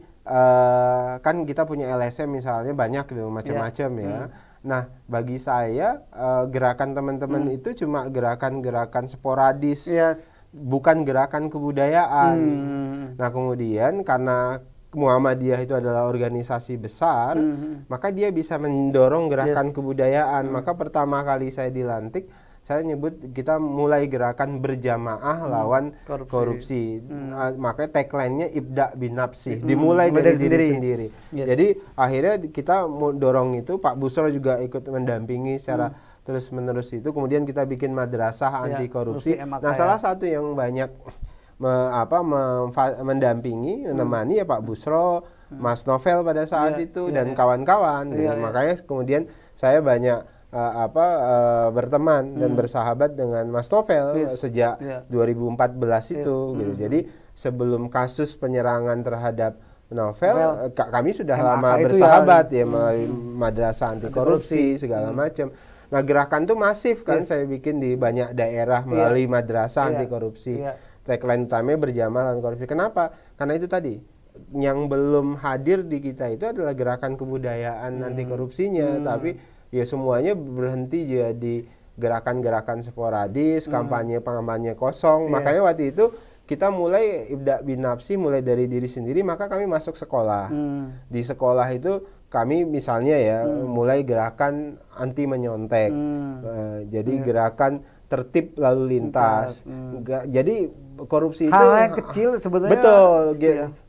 kan kita punya LSM misalnya banyak gitu macam-macam ya. Nah, bagi saya gerakan teman-teman itu cuma gerakan-gerakan sporadis, bukan gerakan kebudayaan. Nah, kemudian karena Muhammadiyah itu adalah organisasi besar, maka dia bisa mendorong gerakan kebudayaan. Maka pertama kali saya dilantik, saya nyebut kita mulai gerakan berjamaah lawan korupsi. Makanya tagline-nya ibda binafsi, dimulai dari diri sendiri. Jadi akhirnya kita dorong itu, Pak Busro juga ikut mendampingi secara terus-menerus itu. Kemudian kita bikin madrasah anti korupsi. Nah, salah satu yang banyak mendampingi, menemani ya Pak Busro, Mas Novel pada saat itu dan kawan-kawan. Makanya kemudian saya banyak berteman dan bersahabat dengan Mas Novel sejak 2014 itu gitu. Jadi sebelum kasus penyerangan terhadap Novel, kami sudah lama bersahabat ya melalui madrasah anti korupsi segala macam. Nah, gerakan itu masif kan saya bikin di banyak daerah melalui madrasah anti korupsi. Tagline utamanya berjamaah lawan korupsi. Kenapa? Karena itu tadi yang belum hadir di kita itu adalah gerakan kebudayaan anti korupsinya, tapi ya semuanya berhenti jadi gerakan-gerakan sporadis, kampanye kosong. Makanya waktu itu kita mulai ibda binafsi, mulai dari diri sendiri, maka kami masuk sekolah. Di sekolah itu kami misalnya ya mulai gerakan anti menyontek. Jadi gerakan tertib lalu lintas. Jadi korupsi itu
hal yang kecil sebetulnya.
Betul.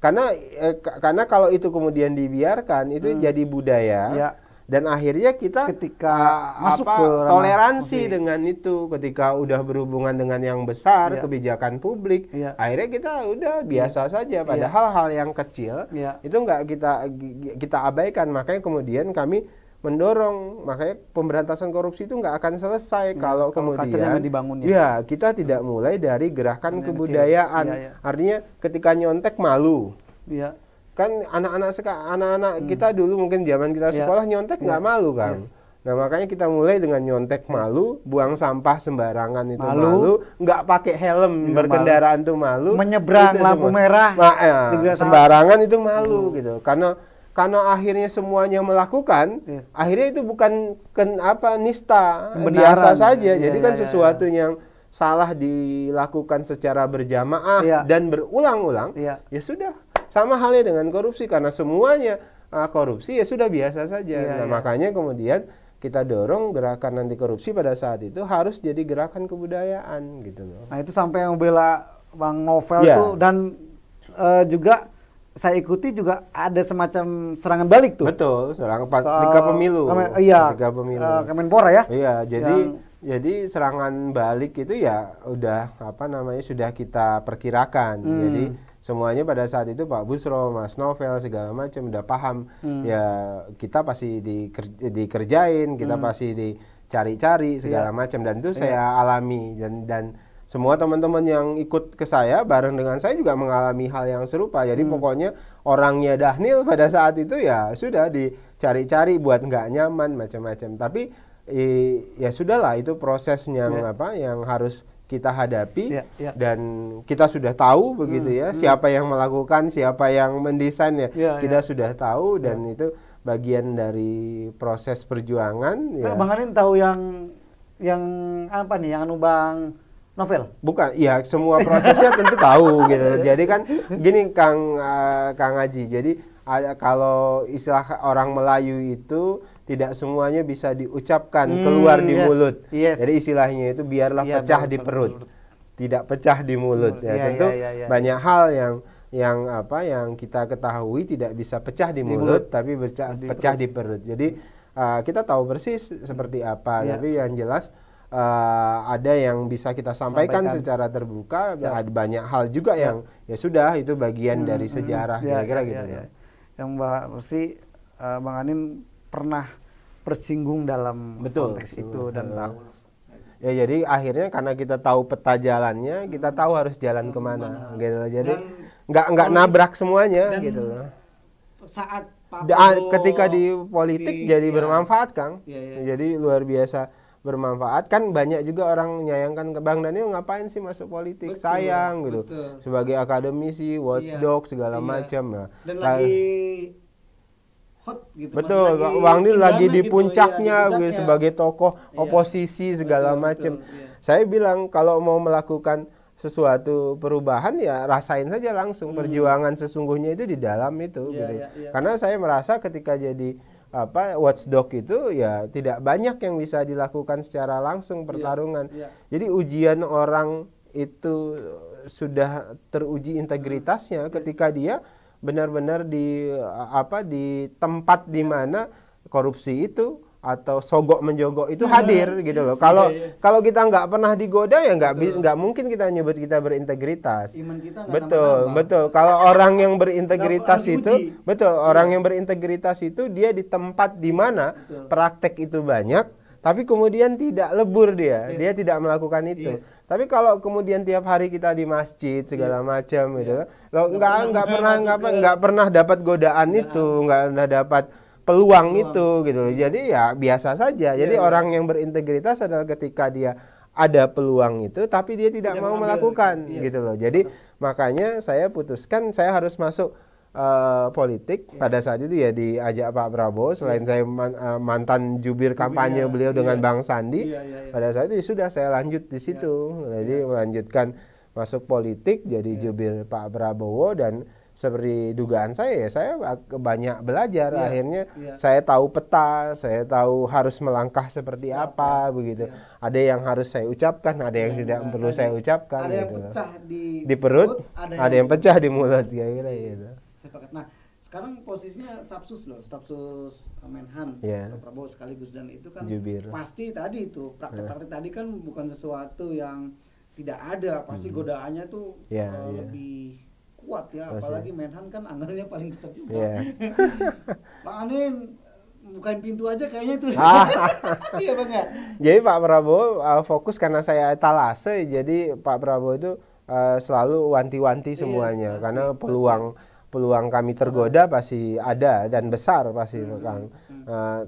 Karena kalau itu kemudian dibiarkan itu jadi budaya. Dan akhirnya kita
ketika masuk ke
toleransi dengan itu, ketika udah berhubungan dengan yang besar, kebijakan publik, akhirnya kita udah biasa saja. Padahal hal yang kecil itu nggak kita abaikan. Makanya kemudian kami mendorong, makanya pemberantasan korupsi itu nggak akan selesai kalau kemudian kita tidak mulai dari gerakan kebudayaan. Artinya ketika nyontek malu. Kan anak-anak kita dulu mungkin zaman kita sekolah nyontek nggak malu kan. Nah, makanya kita mulai dengan nyontek malu, buang sampah sembarangan itu malu, nggak pakai helm berkendaraan tuh malu,
menyeberang lampu merah
sembarangan itu malu gitu. Karena akhirnya semuanya melakukan, akhirnya itu bukan nista, biasa saja. Jadi kan sesuatu yang salah dilakukan secara berjamaah dan berulang-ulang, ya sudah. Sama halnya dengan korupsi, karena semuanya korupsi ya sudah biasa saja. Makanya kemudian kita dorong gerakan anti korupsi pada saat itu harus jadi gerakan kebudayaan gitu loh.
Nah, itu sampai yang bela Bang Novel tuh, dan juga saya ikuti juga ada semacam serangan balik tuh.
Betul, serangan ketika pemilu.
Ketika pemilu. Kemenpora ya.
Iya, jadi serangan balik itu ya udah sudah kita perkirakan. Jadi semuanya pada saat itu Pak Busro, Mas Novel segala macam udah paham ya kita pasti dikerjain, kita pasti dicari-cari segala macam, dan itu saya alami dan semua teman-teman yang ikut ke saya bareng dengan saya juga mengalami hal yang serupa. Jadi pokoknya orangnya Dhanil pada saat itu ya sudah dicari-cari buat nggak nyaman macam-macam. Tapi ya sudahlah, itu prosesnya yang harus kita hadapi dan kita sudah tahu begitu ya siapa yang melakukan, siapa yang mendesainnya, kita sudah tahu dan itu bagian dari proses perjuangan.
Bang Anin tahu yang apa nih, yang Bang Novel?
Bukan, ya semua prosesnya tentu tahu gitu. Jadi kan gini Kang Haji, jadi kalau istilah orang Melayu itu tidak semuanya bisa diucapkan keluar di mulut. Jadi istilahnya itu biarlah pecah di perut, tidak pecah di mulut. Tentu banyak hal yang kita ketahui tidak bisa pecah di mulut, tapi pecah di perut. Jadi kita tahu persis seperti apa, tapi yang jelas ada yang bisa kita sampaikan secara terbuka. Ada banyak hal juga yang ya sudah itu bagian dari sejarah kira-kira gitu.
yang pasti Bang Anin pernah bersinggung dalam konteks itu dan tahu.
Ya jadi akhirnya karena kita tahu peta jalannya, kita tahu harus jalan kemana, gitu. Jadi nggak nabrak semuanya, gitu loh.
Saat
ketika di politik jadi bermanfaat, Kang. Jadi luar biasa bermanfaat. Kan banyak juga orang menyayangkan ke Bang Daniel ngapain sih masuk politik, sayang gitu. Sebagai akademisi, watchdog segala macam ya.
Dan lagi hot gitu.
Betul, Bang Daniel lagi di puncaknya gitu, sebagai tokoh oposisi segala macam. Saya bilang kalau mau melakukan sesuatu perubahan ya rasain saja langsung. Perjuangan sesungguhnya itu di dalam itu gitu. Karena saya merasa ketika jadi watchdog itu ya tidak banyak yang bisa dilakukan secara langsung pertarungan. Jadi ujian orang itu sudah teruji integritasnya ketika dia benar-benar di tempat di mana korupsi itu atau sogok menjogok itu hadir gitu loh. Kalau kita nggak pernah digoda ya nggak mungkin kita nyebut kita berintegritas.
Iman kita
betul. Kalau orang yang berintegritas itu orang yang berintegritas itu dia di tempat di mana praktek itu banyak, tapi kemudian tidak lebur dia tidak melakukan itu. Tapi kalau kemudian tiap hari kita di masjid segala macam gitu, nggak pernah dapat godaan itu, nggak pernah dapat peluang itu gitu. Jadi ya biasa saja. Jadi orang yang berintegritas adalah ketika dia ada peluang itu tapi dia tidak mau melakukan gitu loh. Jadi makanya saya putuskan saya harus masuk politik. Pada saat itu ya diajak Pak Prabowo, selain saya mantan jubir kampanye beliau dengan Bang Sandi. Pada saat itu sudah saya lanjut di situ. Jadi melanjutkan masuk politik jadi jubir Pak Prabowo, dan seperti dugaan saya ya saya banyak belajar. Akhirnya saya tahu peta, saya tahu harus melangkah seperti apa begitu. Ada yang harus saya ucapkan, ada yang tidak perlu saya ucapkan.
Ada yang
gitu.
pecah
di perut, ada yang pecah di mulut kira-kira gitu.
Nah, sekarang posisinya stafsus Menhan Pak Prabowo sekaligus, dan itu kan
jubir.
Pasti tadi itu praktek-praktek tadi kan bukan sesuatu yang tidak ada, pasti godaannya tuh lebih kuat ya, apalagi Menhan kan anggarannya paling besar juga. Bang Anin bukain pintu aja kayaknya itu. Iya Bang ya. Jadi
Pak Prabowo fokus karena saya etalase, jadi Pak Prabowo itu selalu wanti-wanti semuanya karena peluang kami tergoda pasti ada dan besar pasti Kang.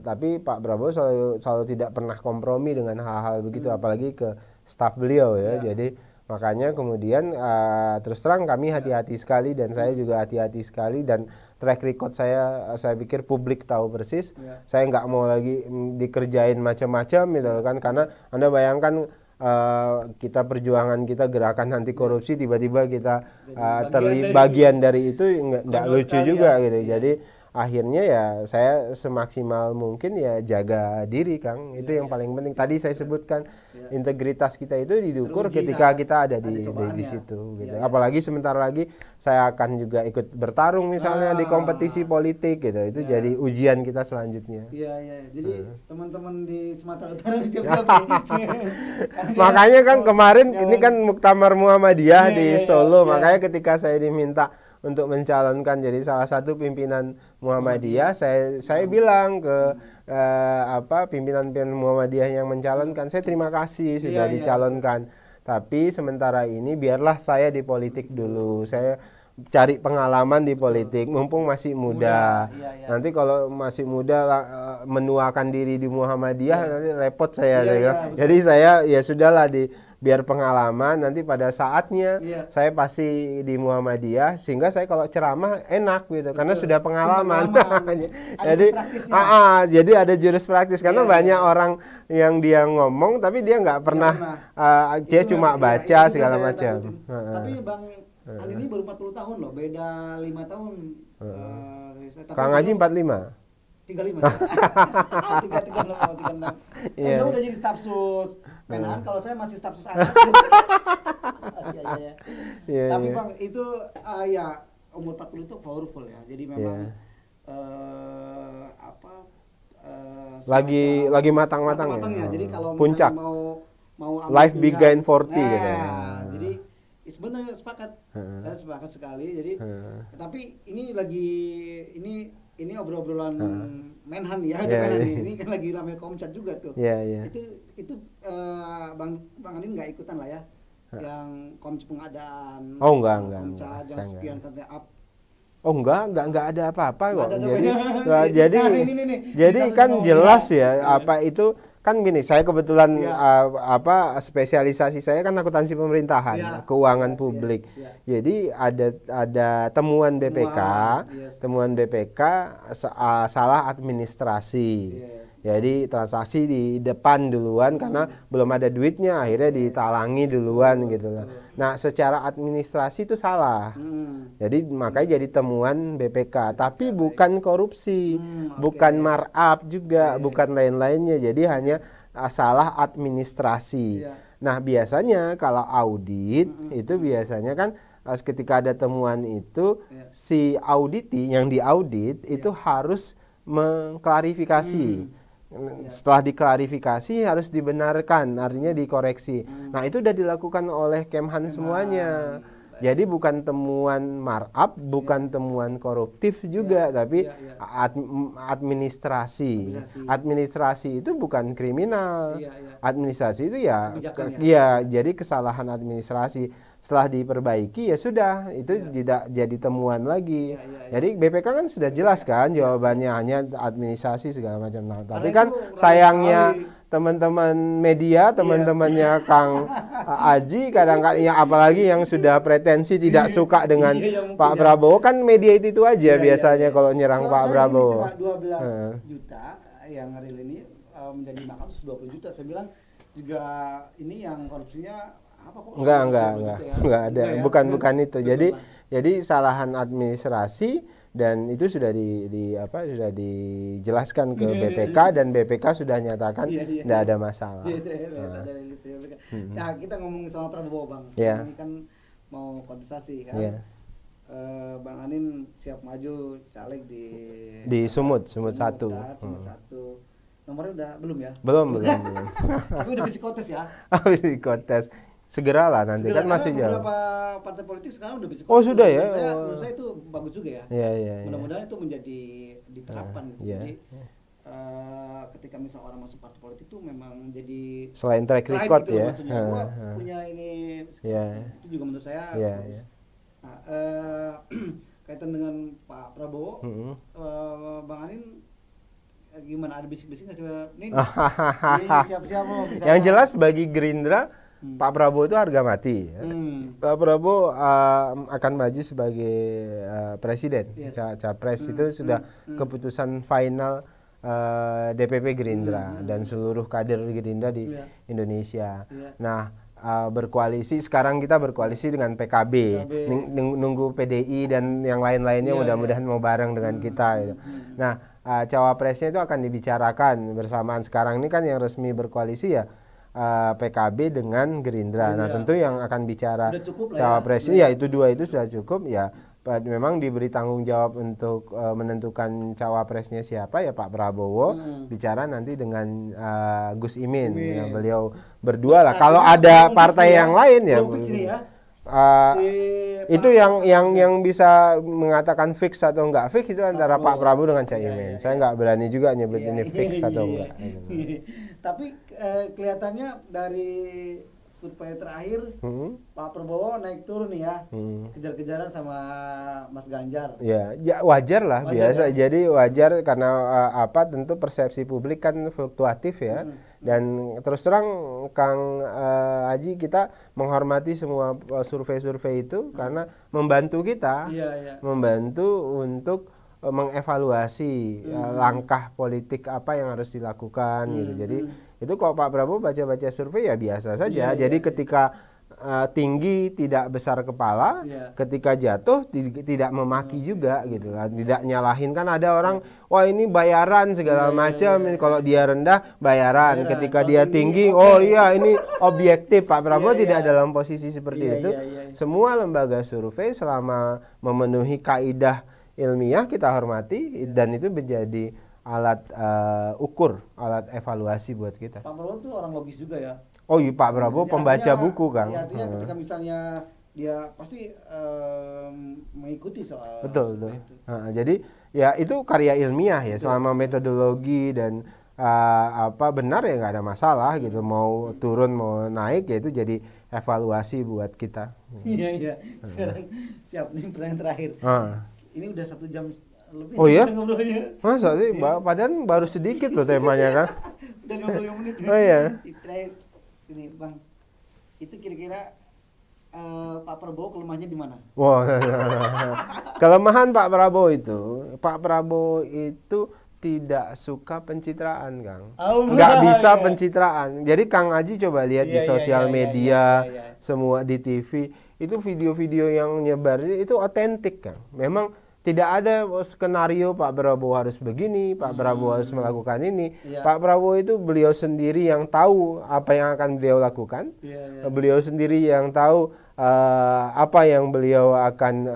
Tapi Pak Prabowo selalu tidak pernah kompromi dengan hal-hal begitu, apalagi ke staf beliau ya. Jadi makanya kemudian terus terang kami hati-hati sekali, dan saya juga hati-hati sekali, dan track record saya pikir publik tahu persis. Saya nggak mau lagi dikerjain macam-macam gitu kan, karena Anda bayangkan kita perjuangan kita gerakan anti korupsi tiba-tiba kita terlibat bagian dari itu, nggak lucu juga gitu. Jadi akhirnya ya saya semaksimal mungkin ya jaga diri Kang, itu yang paling penting. Tadi saya sebutkan integritas kita itu diukur ketika kita ada di situ gitu. Apalagi sebentar lagi saya akan juga ikut bertarung misalnya di kompetisi politik gitu. Itu jadi ujian kita selanjutnya.
Jadi teman-teman di Sumatera Utara siap-siap.
Makanya kan kemarin ini kan Muktamar Muhammadiyah di Solo, makanya ketika saya diminta untuk mencalonkan jadi salah satu pimpinan Muhammadiyah, saya bilang ke pimpinan-pimpinan Muhammadiyah yang mencalonkan, saya terima kasih sudah dicalonkan. Tapi sementara ini biarlah saya di politik dulu. Saya cari pengalaman di politik mumpung masih muda. Nanti kalau masih muda menuakan diri di Muhammadiyah nanti repot saya. Jadi saya ya sudahlah biar pengalaman, nanti pada saatnya saya pasti di Muhammadiyah, sehingga saya kalau ceramah enak gitu. Karena sudah pengalaman. Jadi ada jurus praktis, karena banyak orang yang dia ngomong tapi dia nggak pernah dia cuma baca segala macam.
Tapi Bang Anin ini baru 40 tahun loh, beda 5 tahun.
Kang Haji 45.
35. 36. Kan udah jadi stafsus Menhan, kalau saya masih stafsus A1. Tapi Bang itu ya umur 40 itu powerful ya. Jadi memang
lagi matang-matang ya.
Jadi kalau
puncak
mau
life began 40 gitu.
Jadi sebenarnya sepakat. Saya sepakat sekali. Jadi tapi ini lagi ini obrolan Menhan ya, Menhan ini kan lagi ramai Komcat juga tuh. Itu Bang Anin nggak ikutan lah ya. Yang Komcat pengadaan.
Oh enggak.
Komcat yang sekian katanya up.
Oh enggak ada apa-apa kok. Jadi kan jelas ya apa itu kan gini, saya kebetulan spesialisasi saya kan akuntansi pemerintahan, keuangan publik. Jadi ada temuan BPK, salah administrasi. Jadi transaksi di depan duluan karena belum ada duitnya, akhirnya ditalangi duluan gitu loh. Nah, secara administrasi itu salah. Jadi makanya jadi temuan BPK, tapi bukan korupsi, bukan markup juga, bukan lain-lainnya. Jadi hanya salah administrasi. Nah, biasanya kalau audit itu biasanya kan ketika ada temuan itu si auditi yang diaudit itu harus mengklarifikasi. Setelah diklarifikasi harus dibenarkan, artinya dikoreksi. Nah, itu sudah dilakukan oleh Kemhan semuanya. Jadi bukan temuan markup, bukan temuan koruptif juga, tapi administrasi. Administrasi itu bukan kriminal. Administrasi itu jadi kesalahan administrasi. Setelah diperbaiki ya sudah, itu tidak jadi temuan lagi. Jadi BPK kan sudah jelas kan jawabannya, hanya administrasi segala macam. Nah, tapi kan sayangnya teman-teman media, teman-temannya Kang Aji kadang-kadang apalagi yang sudah pretensi tidak suka dengan Pak Prabowo, kan media itu aja biasanya kalau nyerang Pak Prabowo.
Cuma 12 juta yang real ini menjadi makam 20 juta. Saya bilang juga ini yang korupsinya apa kok?
Enggak ada. Bukan itu. Jadi salahan administrasi dan itu sudah sudah dijelaskan ke BPK dan BPK sudah nyatakan tidak ada masalah.
Nah, kita ngomong sama Prabowo, Bang. Ini kan mau kontestasi kan. Bang Anin siap maju caleg di
Sumut 1.
Nomornya udah belum ya?
Belum.
Tapi udah psikotes ya?
Psikotes. Segeralah nanti kan masih jauh.
Beberapa partai politik sekarang udah psikotes.
Oh, sudah ya?
Menurut saya itu bagus juga ya. Mudah-mudahan itu menjadi diterapkan. Jadi ketika misal orang masuk partai politik itu memang jadi
selain track record gitu, ya.
Punya ini itu juga menurut saya bagus. Nah, kaitan dengan Pak Prabowo, Bang Anin gimana, ada bisik-bisik nggak sih? Nih, siap-siap loh.
Yang jelas bagi Gerindra, Pak Prabowo itu harga mati. Pak Prabowo akan maju sebagai presiden, capres itu sudah keputusan final DPP Gerindra dan seluruh kader Gerindra di Indonesia. Nah, berkoalisi sekarang kita berkoalisi dengan PKB, nunggu PDI dan yang lain-lainnya mudah-mudahan mau bareng dengan kita. Gitu. Nah, cawapresnya itu akan dibicarakan bersamaan. Sekarang ini kan yang resmi berkoalisi ya PKB dengan Gerindra. Nah, tentu yang akan bicara cawapresnya ya itu dua itu sudah cukup ya. Memang diberi tanggung jawab untuk menentukan cawapresnya siapa ya Pak Prabowo, bicara nanti dengan Gus Imin. Ya, beliau berdua lah. Kalau ada partai yang lain ya. Itu yang bisa mengatakan fix atau enggak fix itu antara Pak Prabowo dengan Caimin. Saya nggak berani juga nyebut ini fix atau enggak.
Tapi kelihatannya dari survei terakhir Pak Prabowo naik turun nih ya, kejar-kejaran sama Mas Ganjar.
Ya wajar lah, biasa. Ya? Jadi wajar karena tentu persepsi publik kan fluktuatif ya. Dan terus terang Kang Haji, kita menghormati semua survei-survei itu karena membantu kita, membantu untuk mengevaluasi langkah politik apa yang harus dilakukan gitu. Jadi itu kalau Pak Prabowo baca-baca survei ya biasa saja. Jadi ketika tinggi tidak besar kepala, ketika jatuh tidak memaki juga gitu lah. Tidak nyalahin, kan ada orang wah ini bayaran segala macam, kalau dia rendah bayaran, ketika dia tinggi oh iya ini objektif. Pak Prabowo tidak dalam posisi seperti itu. Semua lembaga survei selama memenuhi kaidah ilmiah kita hormati dan itu menjadi alat ukur, alat evaluasi buat kita.
Pak Prabowo tuh orang logis juga ya.
Oh iya, Pak Prabowo pembaca buku, Kang.
Artinya ketika misalnya dia pasti mengikuti soal
betul. Itu. Jadi ya itu karya ilmiah ya, selama metodologi dan benar ya nggak ada masalah gitu, mau turun mau naik ya itu jadi evaluasi buat kita.
Iya. Sekarang siap nih pertanyaan terakhir. Ini udah 1 jam lebih.
Oh iya? Masa sih? Padahal baru sedikit loh temanya kan?
Udah 50 menit.
Oh iya.
Terakhir ini Bang, itu kira-kira Pak Prabowo kelemahannya di mana?
Wah, kelemahan Pak Prabowo itu tidak suka pencitraan, Kang. Nggak bisa pencitraan. Jadi Kang Aji coba lihat di sosial media, semua di TV, itu video-video yang nyebar itu otentik, Kang. Memang tidak ada skenario Pak Prabowo harus begini, Pak Prabowo harus melakukan ini. Pak Prabowo itu beliau sendiri yang tahu apa yang akan beliau lakukan. Beliau sendiri yang tahu apa yang beliau akan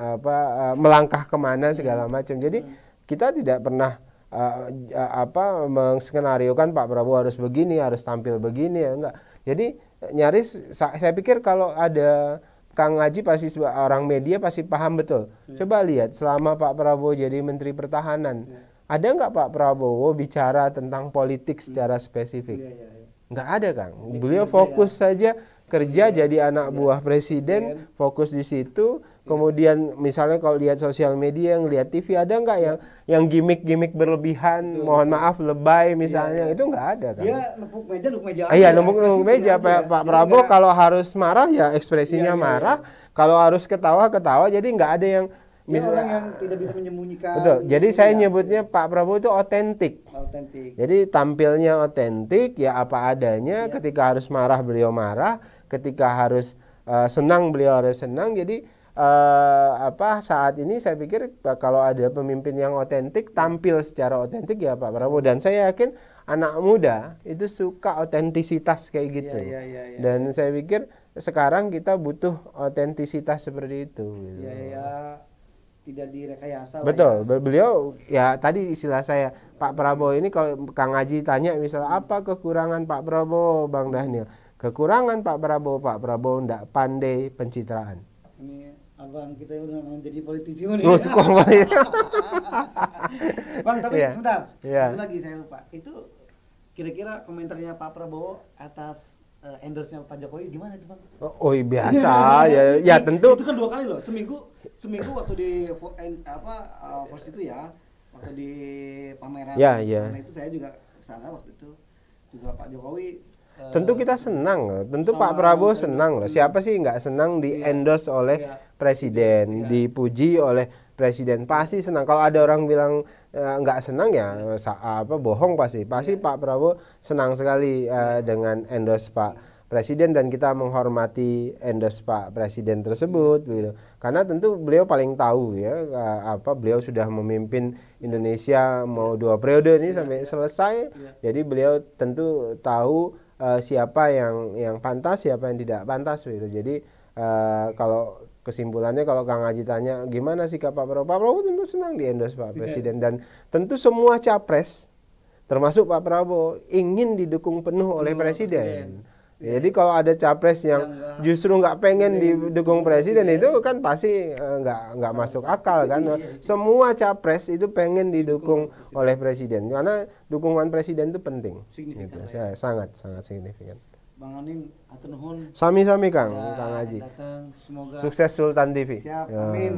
melangkah kemana segala macam. Jadi kita tidak pernah menskenariokan Pak Prabowo harus begini, harus tampil begini ya enggak. Jadi nyaris saya pikir kalau ada Kang Haji pasti orang media pasti paham betul. Coba lihat selama Pak Prabowo jadi Menteri Pertahanan, ada nggak Pak Prabowo bicara tentang politik secara spesifik? Nggak ada, Kang. Beliau fokus saja kerja jadi anak buah presiden, fokus di situ. Kemudian misalnya kalau lihat sosial media, yang lihat TV, ada nggak yang gimmick-gimmick berlebihan, mohon maaf lebay misalnya, itu nggak ada, kan?
Dia nempuk meja.
Iya, nempuk meja. Pak Prabowo kalau harus marah ya ekspresinya marah, kalau harus ketawa. Jadi nggak ada yang
orang yang tidak bisa menyembunyikan.
Betul. Jadi saya nyebutnya Pak Prabowo itu otentik. Jadi tampilnya otentik, ya apa adanya. Ketika harus marah beliau marah, ketika harus senang beliau harus senang. Jadi saat ini saya pikir kalau ada pemimpin yang otentik, tampil secara otentik ya Pak Prabowo. Dan saya yakin anak muda itu suka otentisitas kayak gitu. Dan saya pikir sekarang kita butuh otentisitas seperti itu. Gitu.
Tidak direkayasa.
Betul. Beliau ya tadi istilah saya Pak Prabowo ini, kalau Kang Haji tanya misalnya apa kekurangan Pak Prabowo, Bang Dhanil? Kekurangan Pak Prabowo enggak pandai pencitraan.
Ini abang kita udah menjadi politisi nih. Bang, tapi sebentar. Satu lagi saya lupa. Itu kira-kira komentarnya Pak Prabowo atas endorse-nya Pak Jokowi gimana itu, Bang?
Oh, biasa ya tentu.
Itu kan 2 kali loh. Seminggu waktu di host itu ya, waktu di pameran. Karena itu saya juga kesana waktu itu. Juga Pak Jokowi
tentu kita senang, tentu Pak Prabowo senang loh. Siapa sih nggak senang di endorse oleh presiden, dipuji oleh presiden, pasti senang. Kalau ada orang bilang nggak senang ya bohong pasti. Pak Prabowo senang sekali dengan endorse Pak Presiden, dan kita menghormati endorse Pak Presiden tersebut, gitu. Karena tentu beliau paling tahu ya beliau sudah memimpin Indonesia mau 2 periode ini sampai selesai. Jadi beliau tentu tahu siapa yang pantas, siapa yang tidak pantas, gitu. Jadi kalau kesimpulannya, kalau Kang Haji tanya gimana sikap Pak Prabowo tentu senang di endorse Pak Presiden, dan tentu semua capres termasuk Pak Prabowo ingin didukung penuh oleh Presiden. Jadi kalau ada capres yang justru nggak pengen didukung presiden, itu kan pasti nggak masuk akal kan. Semua capres itu pengen didukung oleh presiden, karena dukungan presiden itu penting. Gitu. Sangat signifikan.
Bang Anin, atur nuhun.
Sami-sami Kang Haji.
Datang, semoga
sukses Sultan TV.
Siap, amin.